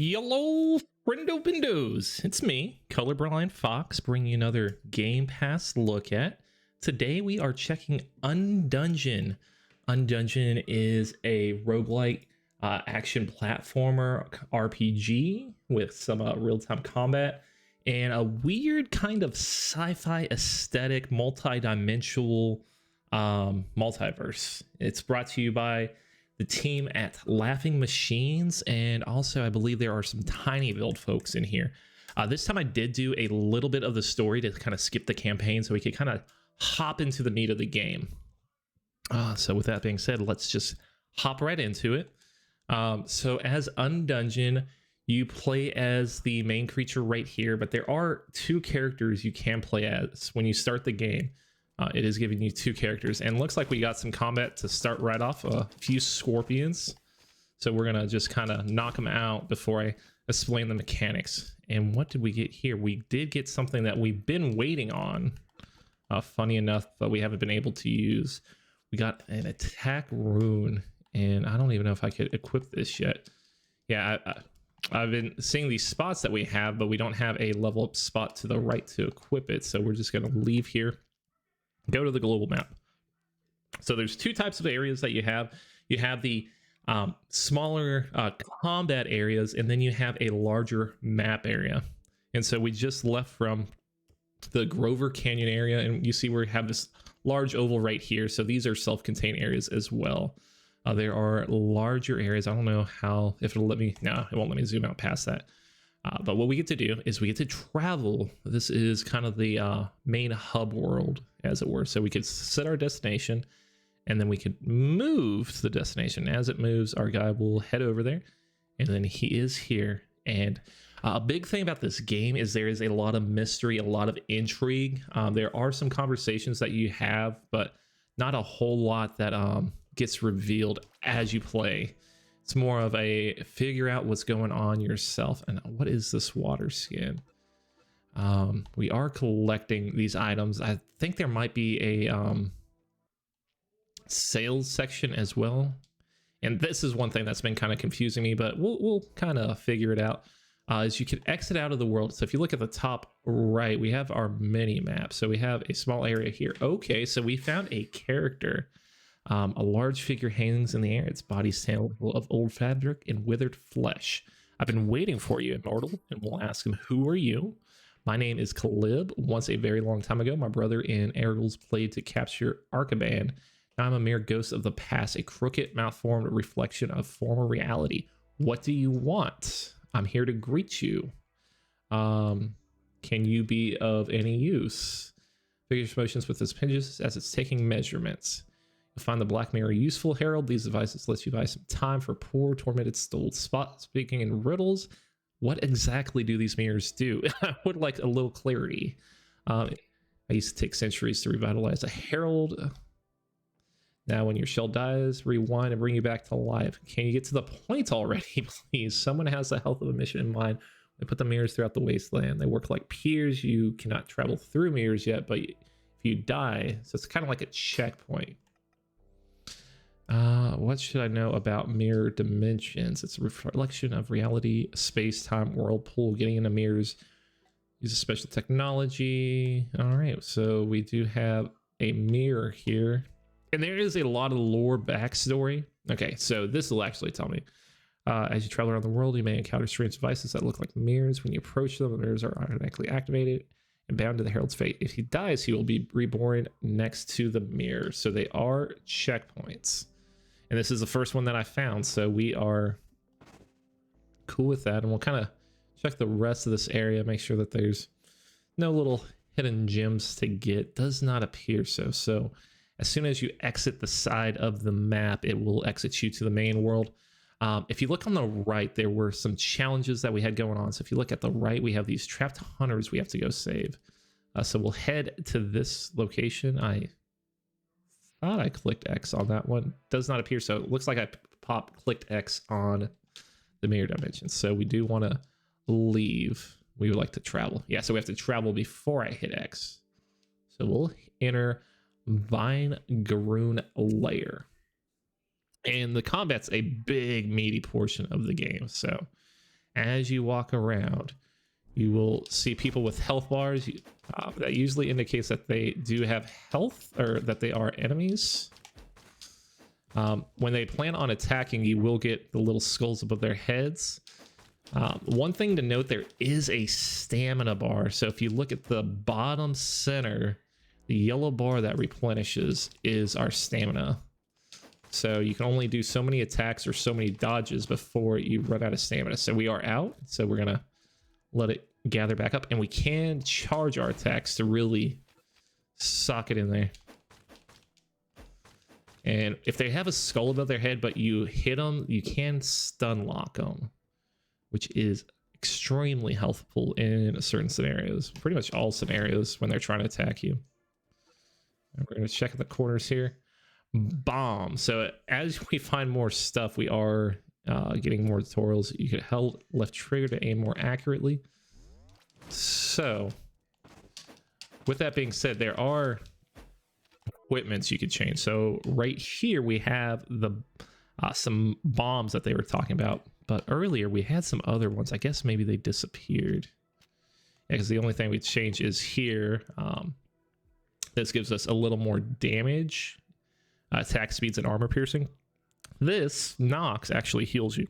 Yellow friendo bindos. It's me, Colorblind Fox, bringing you another Game Pass look at. Today we are checking Undungeon. Undungeon is a roguelike action platformer RPG with some real-time combat and a weird kind of sci-fi aesthetic, multi-dimensional multiverse. It's brought to you by the team at Laughing Machines, and also I believe there are some Tiny Build folks in here. This time I did do a little bit of the story to kind of skip the campaign so we could kind of hop into the meat of the game. So with that being said, let's just hop right into it. So as Undungeon, you play as the main creature right here, but there are two characters you can play as when you start the game. It is giving you two characters, and looks like we got some combat to start right off. A few scorpions, so we're gonna just kind of knock them out before I explain the mechanics. And what did we get here? We did get something that we've been waiting on, funny enough, but we haven't been able to use. We got an attack rune, and I don't even know if I could equip this yet. Yeah, I've been seeing these spots that we have, but we don't have a level up spot to the right to equip it, so we're just gonna leave here. Go to the global map. So there's two types of areas that you have. You have the smaller combat areas, and then you have a larger map area. And so we just left from the Grover Canyon area, and you see we have this large oval right here. So these are self-contained areas as well. There are larger areas. I don't know how, if it'll let me, no, it won't let me zoom out past that. But what we get to do is we get to travel. This is kind of the main hub world, as it were. So we could set our destination, and then we could move to the destination. As it moves, our guy will head over there, and then he is here. And a big thing about this game is there is a lot of mystery, a lot of intrigue. There are some conversations that you have, but not a whole lot that gets revealed as you play. It's more of a figure out what's going on yourself. And what is this water skin? We are collecting these items. I think there might be a sales section as well. And this is one thing that's been kind of confusing me, but we'll kind of figure it out. Is you can exit out of the world. So if you look at the top right, we have our mini map. So we have a small area here. Okay, so we found a character. A large figure hangs in the air, its body sample of old fabric and withered flesh. I've been waiting for you, immortal, and we'll ask him, who are you? My name is Caleb. Once a very long time ago, my brother and Herald played to capture Arcaban. Now I'm a mere ghost of the past, a crooked, malformed reflection of former reality. What do you want? I'm here to greet you. Can you be of any use? Figures motions with its hinges as it's taking measurements. You'll find the black mirror useful, Herald. These devices let you buy some time for poor, tormented, stole spot. Speaking in riddles, what exactly do these mirrors do? I would like a little clarity. I used to take centuries to revitalize a Herald. Now when your shell dies, rewind and bring you back to life. Can you get to the point already, please? Someone has the health of a mission in mind. They put the mirrors throughout the wasteland. They work like piers. You cannot travel through mirrors yet, but if you die, so it's kind of like a checkpoint. What should I know about mirror dimensions? It's a reflection of reality, space-time, whirlpool. Getting into mirrors uses special technology. All right, so we do have a mirror here, and there is a lot of lore backstory. Okay, so this will actually tell me. As you travel around the world, you may encounter strange devices that look like mirrors. When you approach them, the mirrors are automatically activated and bound to the Herald's fate. If he dies, he will be reborn next to the mirror. So they are checkpoints. And this is the first one that I found, so we are cool with that. And we'll kind of check the rest of this area, make sure that there's no little hidden gems to get. Does not appear so. So as soon as you exit the side of the map, it will exit you to the main world. If you look on the right, there were some challenges that we had going on. So if you look at the right, we have these trapped hunters we have to go save. So we'll head to this location. I thought I clicked X on that one. Does not appear so. It looks like I clicked X on the mirror dimension. So we do want to leave. We would like to travel. Yeah, so we have to travel before I hit X. So we'll enter Vine Garoon Lair. And the combat's a big, meaty portion of the game. So as you walk around, you will see people with health bars. That usually indicates that they do have health, or that they are enemies. When they plan on attacking, you will get the little skulls above their heads. One thing to note, there is a stamina bar. So if you look at the bottom center, the yellow bar that replenishes is our stamina. So you can only do so many attacks or so many dodges before you run out of stamina. So we are out. So we're going to let it gather back up. And we can charge our attacks to really sock it in there. And if they have a skull above their head, but you hit them, you can stun lock them, which is extremely helpful in certain scenarios. Pretty much all scenarios when they're trying to attack you. And we're going to check in the corners here. Bomb. So as we find more stuff, we are getting more tutorials. You can hold left trigger to aim more accurately. So with that being said, there are equipments you could change. So right here we have the some bombs that they were talking about, but earlier we had some other ones. I guess maybe they disappeared, because the only thing we change is here. This gives us a little more damage, attack speeds, and armor piercing. This Nox actually heals you,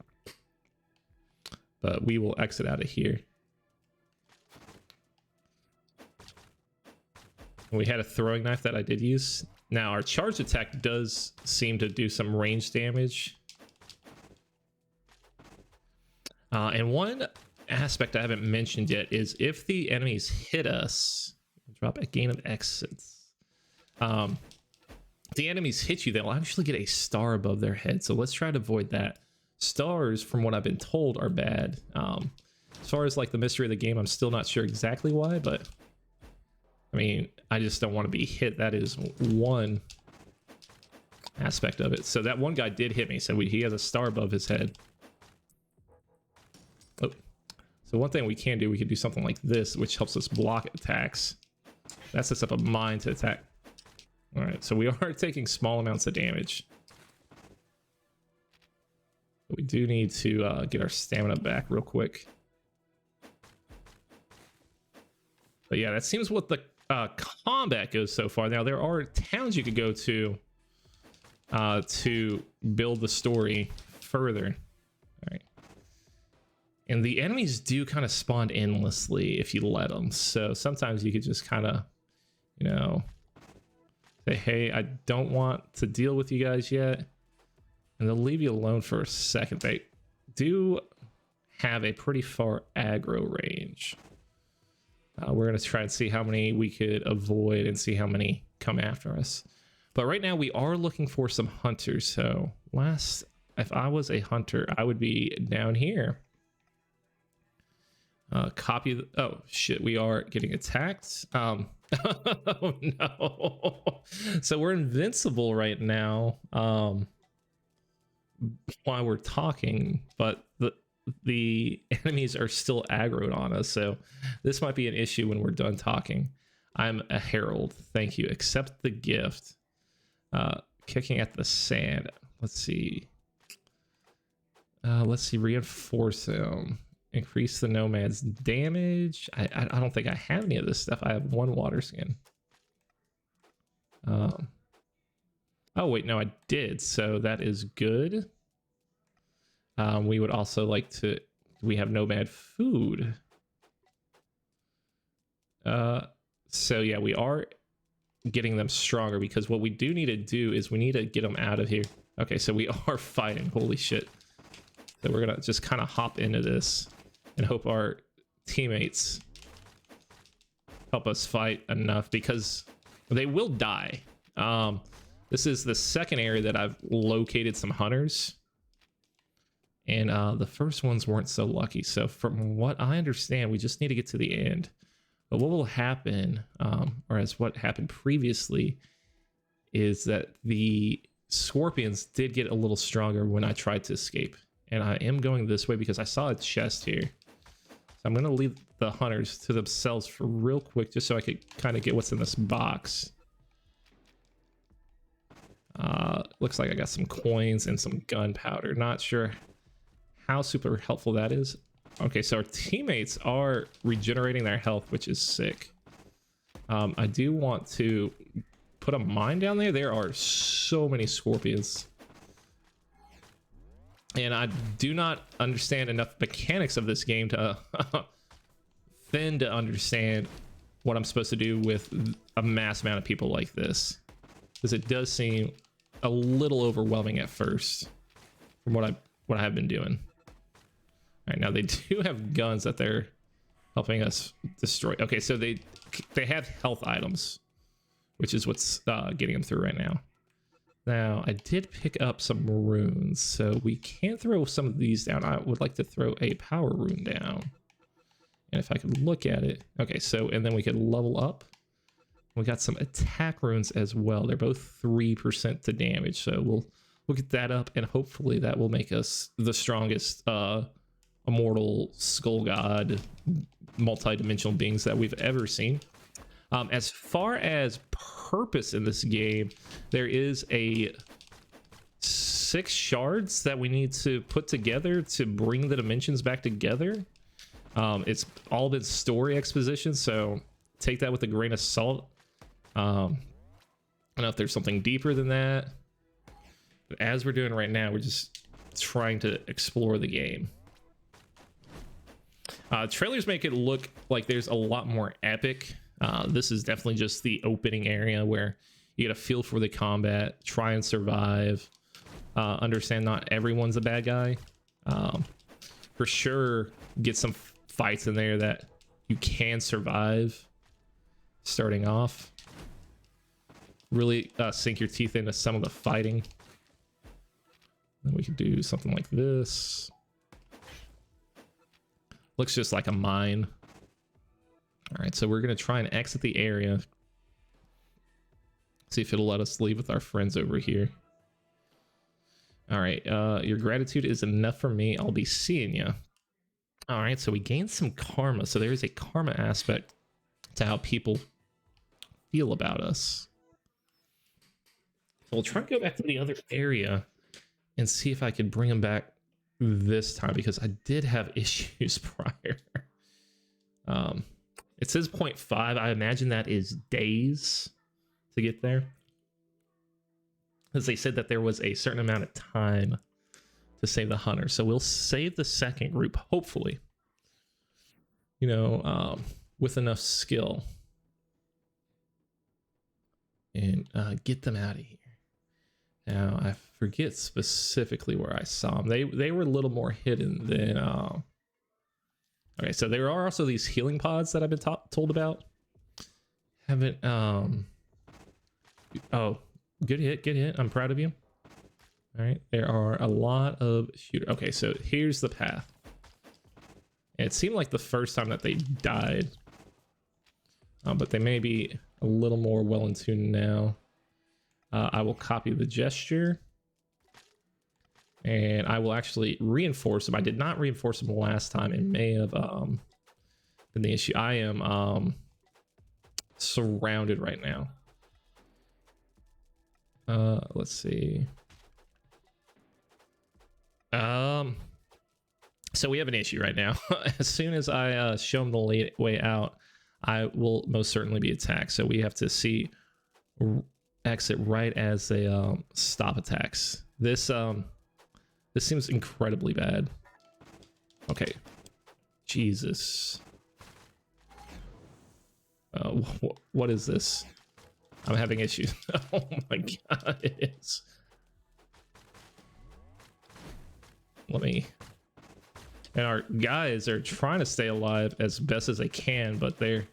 but we will exit out of here. We had a throwing knife that I did use. Now our charged attack does seem to do some range damage. And one aspect I haven't mentioned yet is if the enemies hit us, drop a gain of exits. If the enemies hit you, they'll actually get a star above their head. So let's try to avoid that. Stars, from what I've been told, are bad. As far as like the mystery of the game, I'm still not sure exactly why, but I mean, I just don't want to be hit. That is one aspect of it. So that one guy did hit me, so he has a star above his head. Oh. So one thing we can do, we can do something like this, which helps us block attacks. That sets up a mine to attack. All right, so we are taking small amounts of damage. But we do need to get our stamina back real quick. But yeah, that seems what the combat goes so far. Now, there are towns you could go to build the story further. All right. And the enemies do kind of spawn endlessly if you let them. So sometimes you could just kind of, you know, say, hey, I don't want to deal with you guys yet. And they'll leave you alone for a second. They do have a pretty far aggro range. We're going to try and see how many we could avoid and see how many come after us. But right now we are looking for some hunters. So if I was a hunter, I would be down here. Oh shit, we are getting attacked. Oh no. So we're invincible right now while we're talking, but the enemies are still aggroed on us, so this might be an issue when we're done talking. I'm a Herald, thank you. Accept the gift. Kicking at the sand. Let's see, reinforce him. Increase the nomad's damage. I don't think I have any of this stuff. I have one water skin. Oh wait, no, I did, so that is good. We would also like to, we have nomad food. So yeah, we are getting them stronger, because what we do need to do is we need to get them out of here. Okay, so we are fighting. Holy shit. So we're gonna just kind of hop into this and hope our teammates help us fight enough, because they will die. This is the second area that I've located some hunters. And the first ones weren't so lucky. So from what I understand, we just need to get to the end. But what will happen, or as what happened previously, is that the scorpions did get a little stronger when I tried to escape. And I am going this way because I saw a chest here. So I'm going to leave the hunters to themselves for real quick, just so I could kind of get what's in this box. Looks like I got some coins and some gunpowder. Not sure how super helpful that is. Okay, so our teammates are regenerating their health, which is sick. I do want to put a mine down there. There are so many scorpions. And I do not understand enough mechanics of this game to to understand what I'm supposed to do with a mass amount of people like this. Because it does seem a little overwhelming at first from what I have been doing. All right, now they do have guns that they're helping us destroy. Okay, so they have health items, which is what's getting them through right now. Now, I did pick up some runes, so we can throw some of these down. I would like to throw a power rune down. And if I could look at it. Okay, so, and then we could level up. We got some attack runes as well. They're both 3% to damage, so we'll get that up, and hopefully that will make us the strongest immortal skull god multi-dimensional beings that we've ever seen. As far as purpose in this game, there is a 6 shards that we need to put together to bring the dimensions back together. It's all been story exposition, so take that with a grain of salt. I don't know if there's something deeper than that, but as we're doing right now, we're just trying to explore the game. Trailers make it look like there's a lot more epic. This is definitely just the opening area where you get a feel for the combat, try and survive, understand not everyone's a bad guy. For sure, get some fights in there that you can survive starting off. Really sink your teeth into some of the fighting. Then we could do something like this. Looks just like a mine. All right, so we're going to try and exit the area. See if it'll let us leave with our friends over here. All right, your gratitude is enough for me. I'll be seeing you. All right, so we gained some karma. So there is a karma aspect to how people feel about us. So we'll try and go back to the other area and see if I can bring them back this time, because I did have issues prior. It says 0.5. I imagine that is days to get there, because they said that there was a certain amount of time to save the hunter. So we'll save the second group, hopefully, you know, with enough skill, and get them out of here. Now, I forget specifically where I saw them. They were a little more hidden than... Okay, so there are also these healing pods that I've been told about. Haven't... Oh, good hit. I'm proud of you. All right, there are a lot of shooters. Okay, so here's the path. It seemed like the first time that they died. But they may be a little more well in tune now. I will copy the gesture, and I will actually reinforce them. I did not reinforce them last time. It may have been the issue. I am surrounded right now. Let's see. So we have an issue right now. As soon as I show them the way out, I will most certainly be attacked. So we have to see exit right as they stop attacks. This seems incredibly bad. Okay, Jesus. What is this? I'm having issues. Oh my god, it is. Let me... And our guys are trying to stay alive as best as they can, but they're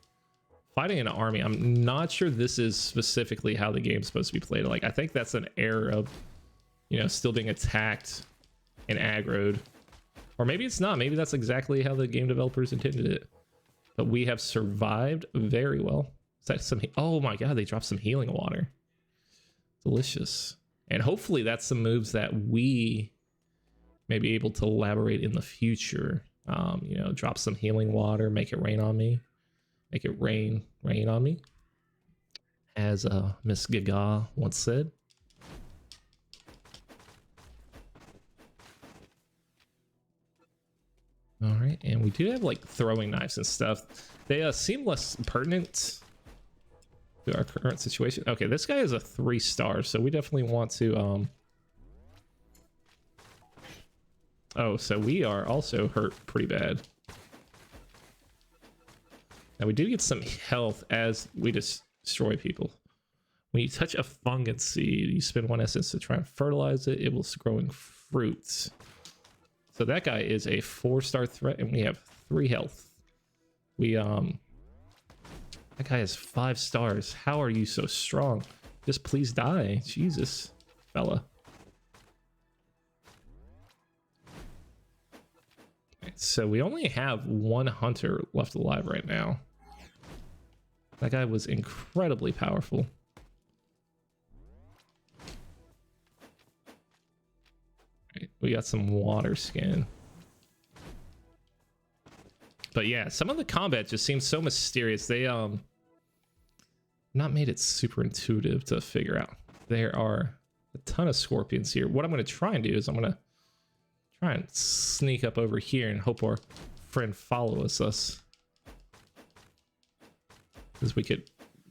fighting an army. I'm not sure this is specifically how the game's supposed to be played. Like, I think that's an error of, you know, still being attacked and aggroed. Or maybe it's not. Maybe that's exactly how the game developers intended it. But we have survived very well. Is that some... Oh my god, they dropped some healing water. Delicious. And hopefully that's some moves that we may be able to elaborate in the future. You know, drop some healing water, make it rain on me. Make it rain on me, as Miss Gaga once said. All right, and we do have like throwing knives and stuff. They seem less pertinent to our current situation. Okay, this guy is a 3-star, so we definitely want to oh, so we are also hurt pretty bad. Now we do get some health as we destroy people. When you touch a fungus seed, you spend 1 essence to try and fertilize it. It will growing fruits. So that guy is a 4-star threat, and we have 3 health. We that guy has 5 stars. How are you so strong? Just please die, Jesus, fella. So we only have 1 hunter left alive right now. That guy was incredibly powerful. Right, we got some water skin. But yeah, some of the combat just seems so mysterious. They not made it super intuitive to figure out. There are a ton of scorpions here. What I'm going to try and do is I'm going to try and sneak up over here and hope our friend follows us. Because we could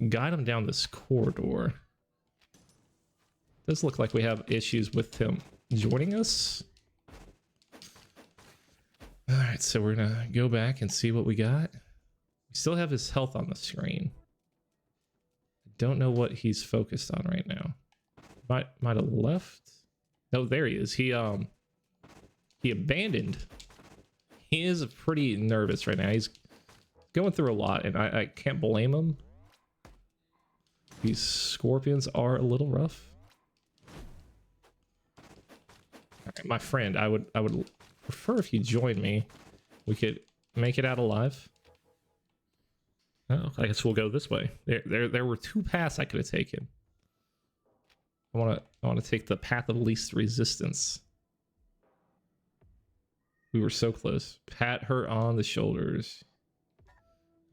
guide him down this corridor. Does look like we have issues with him joining us. All right, so we're gonna go back and see what we got. We still have his health on the screen. I don't know what he's focused on right now. Might have left. No, there he is. He abandoned. He is pretty nervous right now. He's going through a lot, and I can't blame him. These scorpions are a little rough. All right, my friend, I would prefer if you joined me. We could make it out alive. Oh, I guess we'll go this way. There were 2 paths I could have taken. I want to take the path of least resistance. We were so close. Pat her on the shoulders.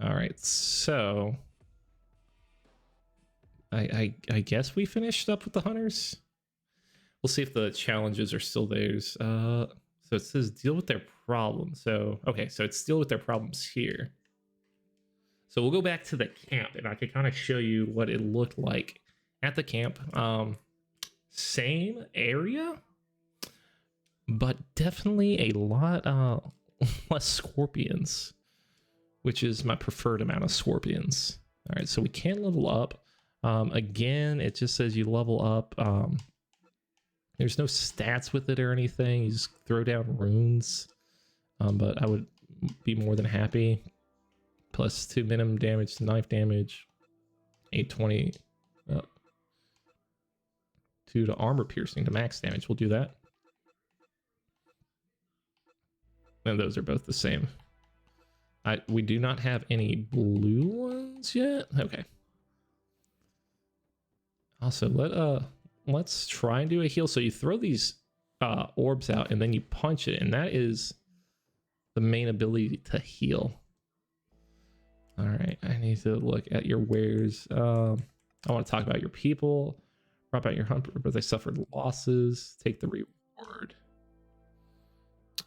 All right, so I guess we finished up with the hunters. We'll see if the challenges are still theirs. So it says deal with their problems. So okay, so it's deal with their problems here. So we'll go back to the camp, and I can kind of show you what it looked like at the camp. Same area, but definitely a lot less scorpions, which is my preferred amount of scorpions. All right, so we can level up. Again, it just says you level up. There's no stats with it or anything. You just throw down runes. But I would be more than happy. Plus 2 minimum damage to knife damage. 820. 2 to armor piercing to max damage. We'll do that. And those are both the same. We do not have any blue ones yet. Okay. Also, let's try and do a heal. So you throw these orbs out and then you punch it, and that is the main ability to heal. All right, I need to look at your wares. I want to talk about your people. Drop out your hunter, but they suffered losses. Take the reward.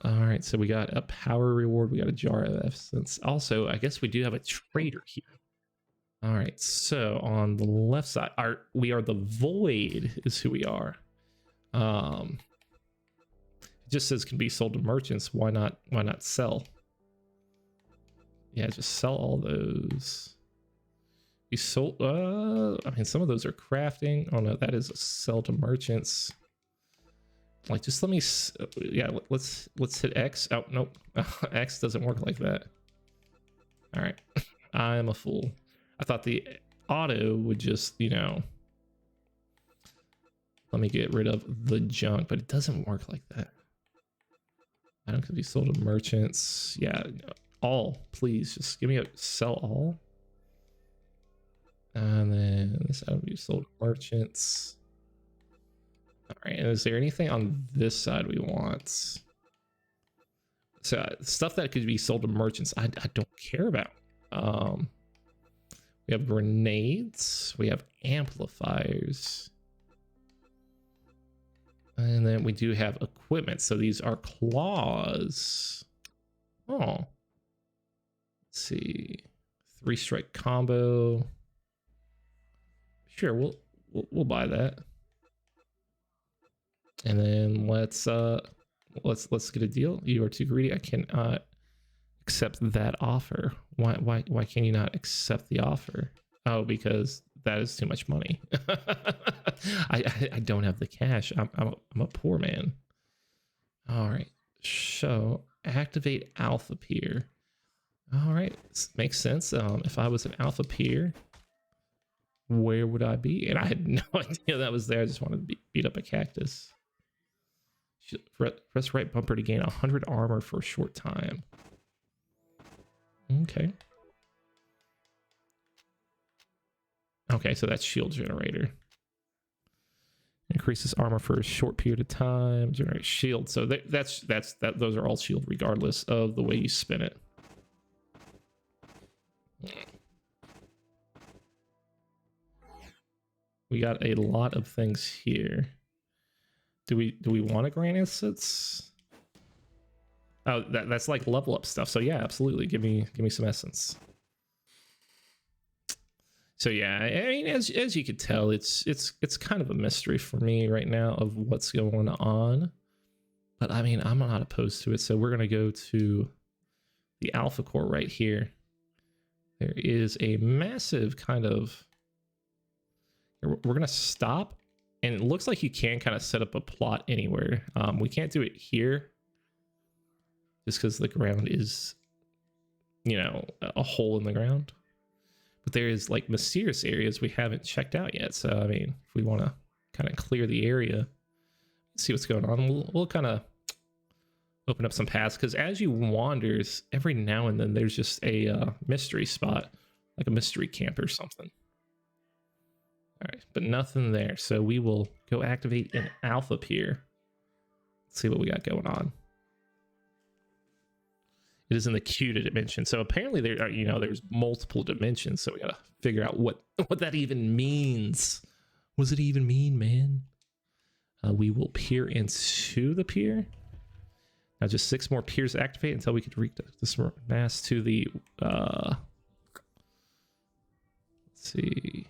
All right, so we got a power reward. We got a jar of essence. Also, I guess we do have a trader here. All right, so on the left side, we are the Void is who we are. It just says can be sold to merchants. Why not sell? Yeah, just sell all those. You sold I mean, some of those are crafting. Oh no, that is a sell to merchants. Like, just let me, yeah, let's hit X. Oh, nope. X doesn't work like that. All right. I'm a fool. I thought the auto would just, you know, let me get rid of the junk, but it doesn't work like that. I don't could be sold to merchants. Yeah, all, please. Just give me a sell all. And then this would be sold to merchants. All right, and is there anything on this side we want? So stuff that could be sold to merchants, I don't care about. We have grenades, we have amplifiers, and then we do have equipment. So these are claws. Oh, let's see, 3-strike combo. Sure, we'll buy that. And then let's get a deal. You are too greedy. I cannot accept that offer. Why can you not accept the offer? Oh, because that is too much money. I don't have the cash. I'm a poor man. All right. So activate alpha peer. All right, this makes sense. If I was an alpha peer, where would I be? And I had no idea that was there. I just wanted to beat up a cactus. Press right bumper to gain 100 armor for a short time. Okay. Okay, so that's shield generator. Increases armor for a short period of time. Generate shield. So those are all shield regardless of the way you spin it. We got a lot of things here. Do we want to grant assets? Oh, that's like level up stuff. So yeah, absolutely. Give me some essence. So yeah, I mean, as you could tell, it's kind of a mystery for me right now of what's going on. But I mean, I'm not opposed to it. So we're gonna go to the alpha core right here. There is a massive kind of. We're gonna stop, and it looks like you can kind of set up a plot anywhere. We can't do it here, just because the ground is, you know, a hole in the ground. But there is like mysterious areas we haven't checked out yet. So I mean, if we want to kind of clear the area, see what's going on, we'll kind of open up some paths, because as you wander, every now and then there's just a mystery spot, like a mystery camp or something. All right, but nothing there. So we will go activate an alpha pier. Let's see what we got going on. It is in the Q dimension. So apparently there are, there's multiple dimensions. So we gotta figure out what that even means. What does it even mean, man? We will peer into the pier. Now just 6 more piers to activate until we could reach this mass to the let's see.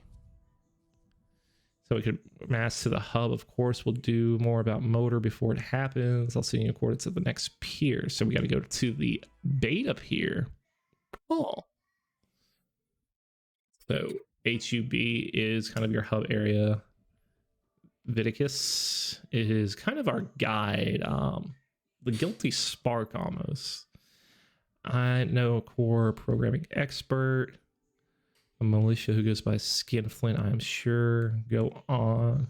So we could mass to the hub. Of course, we'll do more about motor before it happens. I'll send you coordinates at the next pier. So we got to go to the beta pier. Oh. So HUB is kind of your hub area. Viticus is kind of our guide. The guilty spark almost. I know core programming expert. A militia who goes by Skinflint, I am sure. Go on.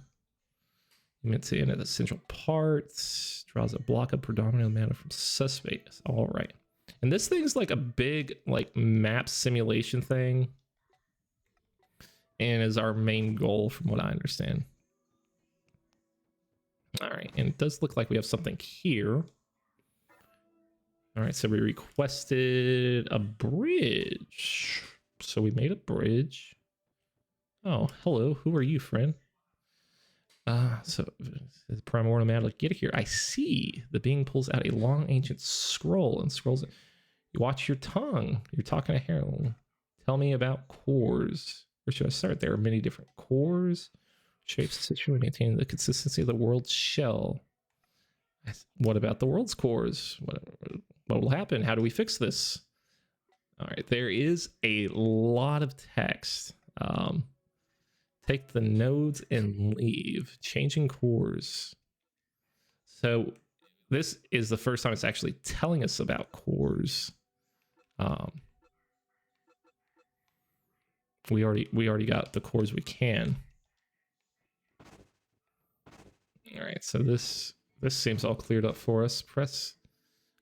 You meant to enter the central parts. Draws a block of predominant mana from suspects. All right. And this thing's like a big like map simulation thing. And is our main goal from what I understand. All right. And it does look like we have something here. All right. So we requested a bridge. So we made a bridge. Oh, hello. Who are you, friend? So the primordial man, get here. I see. The being pulls out a long ancient scroll and scrolls it. You watch your tongue. You're talking to Herald. Tell me about cores. Where should I start? There are many different cores. Shapes, situation, maintaining the consistency of the world's shell. What about the world's cores? What will happen? How do we fix this? All right, there is a lot of text. Take the nodes and leave. Changing cores. So this is the first time it's actually telling us about cores. We already got the cores we can. All right, so this seems all cleared up for us. Press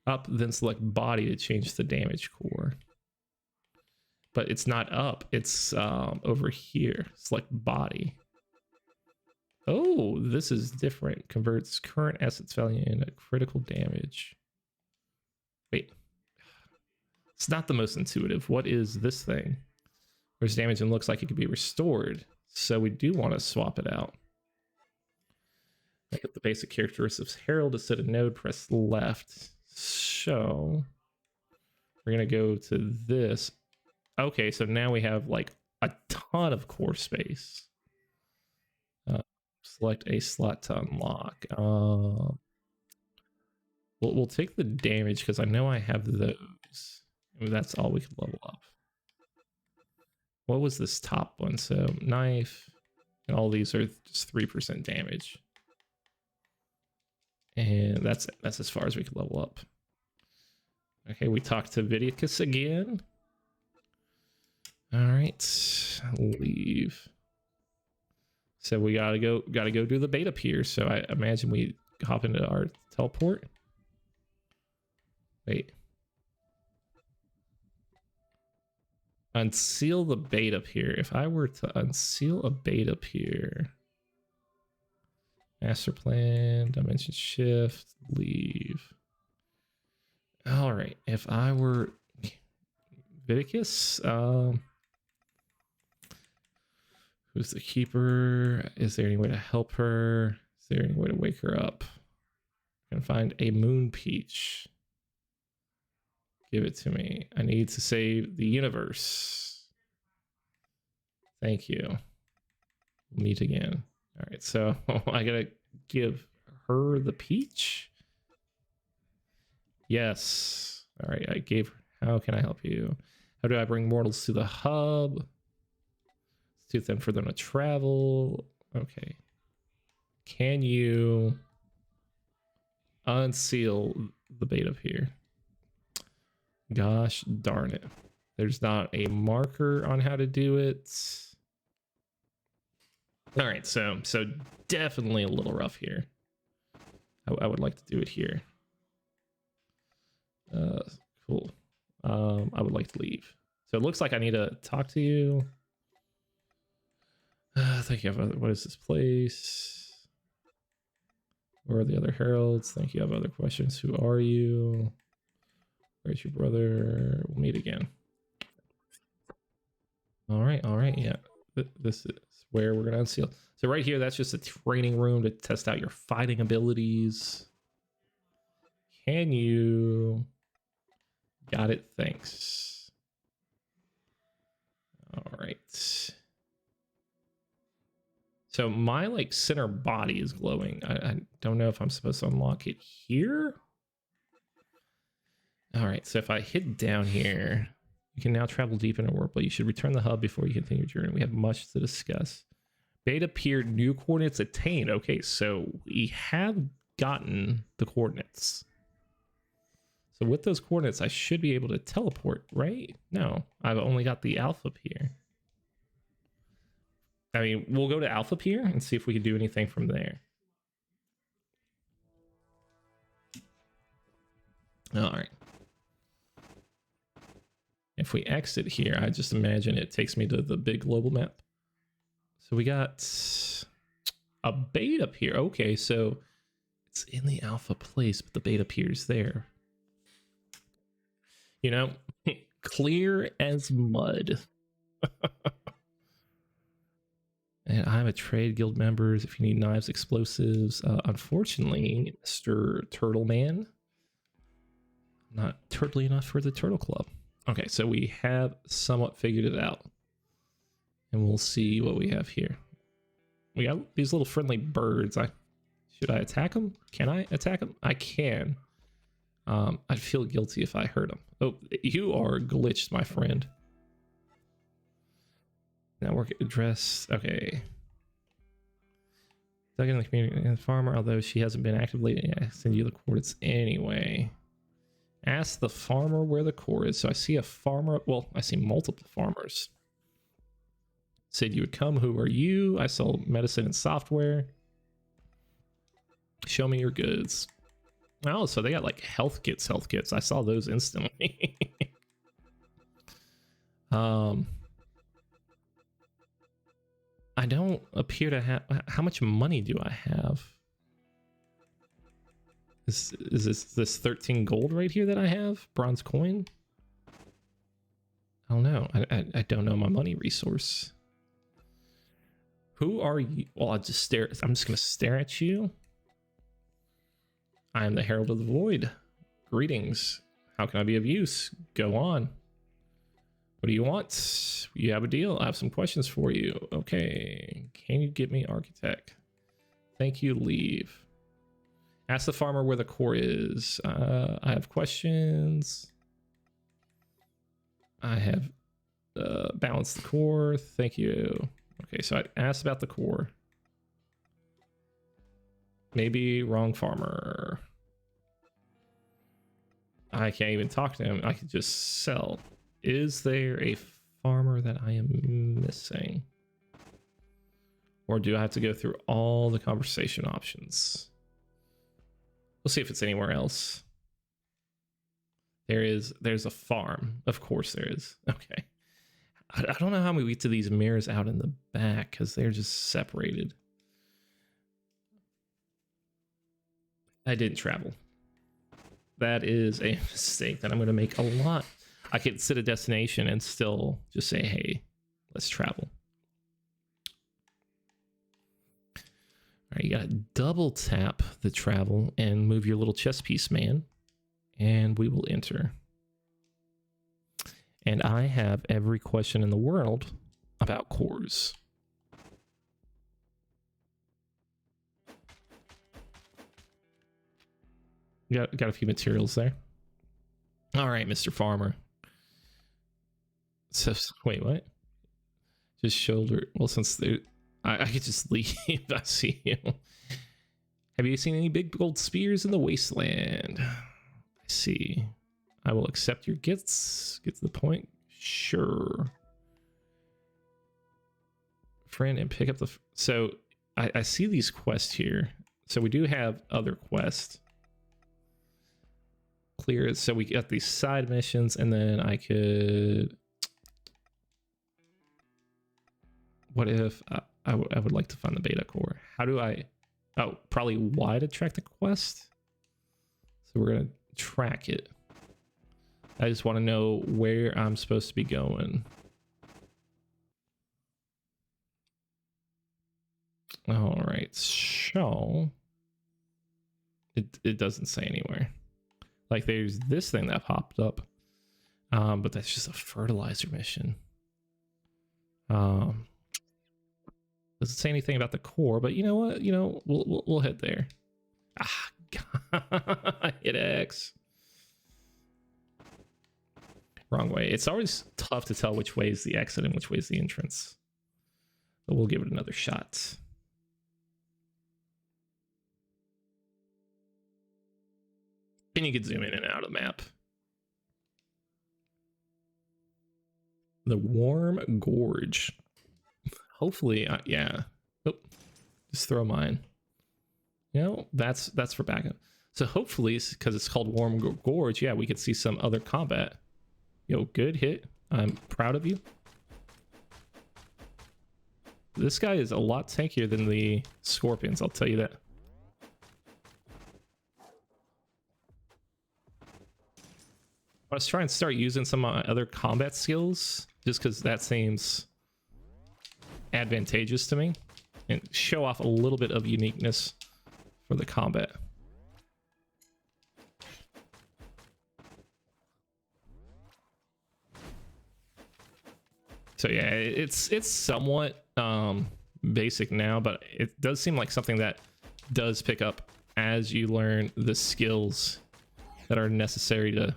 up, then select body to change the damage core. But it's not up, it's over here. Select body. Oh, this is different. Converts current essence value into critical damage. Wait. It's not the most intuitive. What is this thing? There's damage and looks like it could be restored. So we do want to swap it out. Look at the basic characteristics. Herald to set a node, press left. So We're gonna go to this. Okay, so now we have like a ton of core space. Select a slot to unlock. We'll take the damage because I know I have those. That's all we can level up. What was this top one? So knife, and all these are just 3% damage. And that's as far as we can level up. Okay, we talked to Vidicus again. All right, leave. So we gotta go do the beta pier. So I imagine we hop into our teleport. Wait. Unseal the beta pier. If I were to unseal a beta pier, master plan, dimension shift, leave. All right. If I were Vidicus, who's the keeper? Is there any way to help her? Is there any way to wake her up? I can find a moon peach. Give it to me. I need to save the universe. Thank you. We'll meet again. All right, so I gotta give her the peach. Yes. All right, I gave her. How can I help you? How do I bring mortals to the hub? It's too thin for them to travel. Okay. Can you unseal the beta here? Gosh darn it. There's not a marker on how to do it. All right, so definitely a little rough here. I would like to do it here. Cool. I would like to leave. So it looks like I need to talk to you. Thank you. What is this place? Where are the other heralds? Thank you. I have other questions. Who are you? Where's your brother? We'll meet again. All right, yeah. This is where we're gonna unseal. So right here, that's just a training room to test out your fighting abilities. Can you? Got it, thanks. All right. So my like center body is glowing. I don't know if I'm supposed to unlock it here. All right, so if I hit down here, you can now travel deep into warp, but you should return the hub before you continue your journey. We have much to discuss. Beta pier new coordinates attained. Okay, so we have gotten the coordinates. So with those coordinates, I should be able to teleport, right? No, I've only got the alpha pier. I mean, we'll go to alpha pier and see if we can do anything from there. All right. If we exit here, I just imagine it takes me to the big global map. So we got a beta pier. Okay, so it's in the alpha place, but the beta pier is there. You know, clear as mud. And I'm a trade guild members. If you need knives, explosives. Unfortunately, Mr. Turtle Man, not turtly enough for the Turtle Club. Okay, so we have somewhat figured it out. And we'll see what we have here. We got these little friendly birds. Should I attack them? Can I attack them? I can. I'd feel guilty if I hurt them. Oh, you are glitched, my friend. Network address. Okay. Dug in the community and farmer, although she hasn't been actively. I send you the coordinates anyway. Ask the farmer where the core is. So I see a farmer. Well, I see multiple farmers. Said you would come. Who are you? I sell medicine and software. Show me your goods. Oh, so they got like health kits. I saw those instantly. I don't appear to have. How much money do I have? Is this 13 gold right here that I have? Bronze coin? I don't know. I don't know my money resource. Who are you? Well, I'll just stare. I'm just gonna stare at you. I am the Herald of the Void. Greetings. How can I be of use? Go on. What do you want? You have a deal. I have some questions for you. Okay. Can you get me architect? Thank you. Leave. Ask the farmer where the core is. I have questions. I have balanced the core. Thank you. Okay, so I asked about the core. Maybe wrong farmer. I can't even talk to him. I could just sell. Is there a farmer that I am missing? Or do I have to go through all the conversation options? We'll see if it's anywhere else. There's a farm. Of course there is. Okay. I don't know how we get to these mirrors out in the back because they're just separated. I didn't travel. That is a mistake that I'm going to make a lot. I could set a destination and still just say, hey, let's travel. All right, you got to double tap the travel and move your little chess piece, man. And we will enter. And I have every question in the world about cores. Got a few materials there. All right, Mr. Farmer. So wait, what? Just shoulder. Well, since I could just leave. I see you. Have you seen any big gold spears in the wasteland? I see. I will accept your gifts. Get to the point. Sure. Friend and pick up the. So I see these quests here. So we do have other quests. Clear. So we got these side missions, and then I could. What if I would like to find the beta core? How do I? Oh, probably Y to track the quest. So we're gonna track it. I just want to know where I'm supposed to be going. All right, so it doesn't say anywhere. Like there's this thing that popped up, but that's just a fertilizer mission. Doesn't say anything about the core, but you know what? You know, we'll head there. Ah, God. Hit X. Wrong way. It's always tough to tell which way is the exit and which way is the entrance. But we'll give it another shot. And you can zoom in and out of the map. The Warm Gorge. Hopefully, yeah. Oh, just throw mine. You know, that's for backup. So hopefully, because it's called Warm Gorge, yeah, we could see some other combat. Yo, good hit. I'm proud of you. This guy is a lot tankier than the scorpions, I'll tell you that. I was trying to start using some of my other combat skills just because that seems advantageous to me and show off a little bit of uniqueness for the combat. So yeah, it's somewhat basic now, but it does seem like something that does pick up as you learn the skills that are necessary to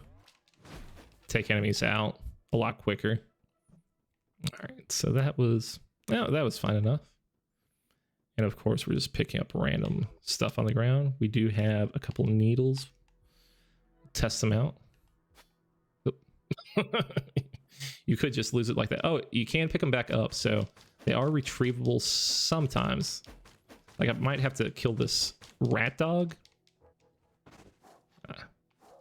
take enemies out a lot quicker. All right, so that was fine enough. And of course, we're just picking up random stuff on the ground. We do have a couple needles. Test them out. You could just lose it like that. Oh, you can pick them back up, so they are retrievable sometimes. Like I might have to kill this rat dog.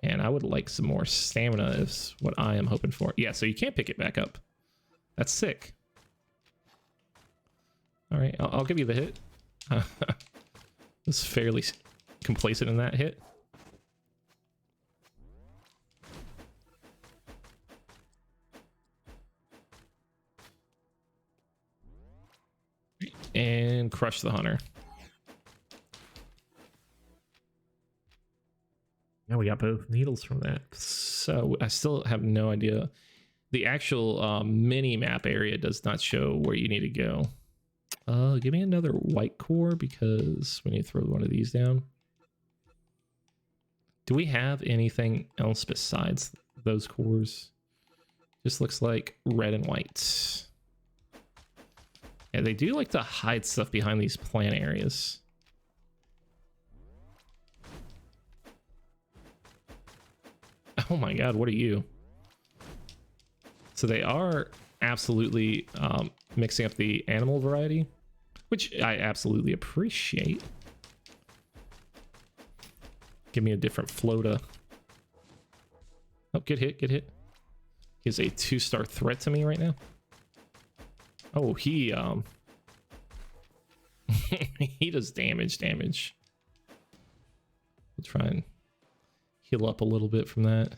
And I would like some more stamina is what I am hoping for. Yeah, so you can't pick it back up. That's sick. All right, I'll give you the hit. Was fairly complacent in that hit. And crush the hunter. Now we got both needles from that. So I still have no idea. The actual mini map area does not show where you need to go. Give me another white core because we need to throw one of these down. Do we have anything else besides those cores? Just looks like red and white. Yeah, they do like to hide stuff behind these plant areas. Oh my god, what are you? So they are absolutely mixing up the animal variety, which I absolutely appreciate. Give me a different Flota. Oh, good hit, good hit. He's a 2-star threat to me right now. Oh, he he does damage. We'll try and heal up a little bit from that.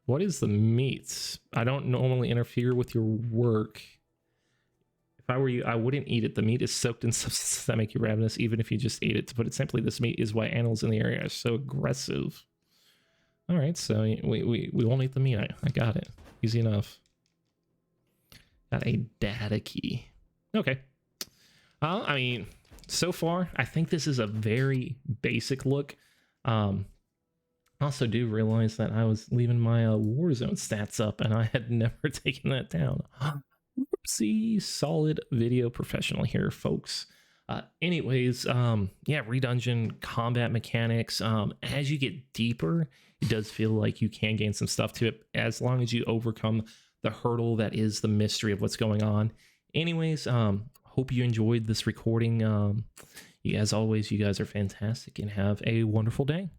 What is the meat? I don't normally interfere with your work. If I were you, I wouldn't eat it. The meat is soaked in substances that make you ravenous, even if you just ate it. To put it simply, this meat is why animals in the area are so aggressive. All right, so we won't eat the meat. I got it. Easy enough. Got a data key. Okay. I mean, so far, I think this is a very basic look. I also do realize that I was leaving my Warzone stats up and I had never taken that down. Whoopsie, solid video professional here, folks. Anyways, yeah, Undungeon combat mechanics. As you get deeper, it does feel like you can gain some stuff to it as long as you overcome the hurdle that is the mystery of what's going on. Anyways, hope you enjoyed this recording. As always, you guys are fantastic and have a wonderful day.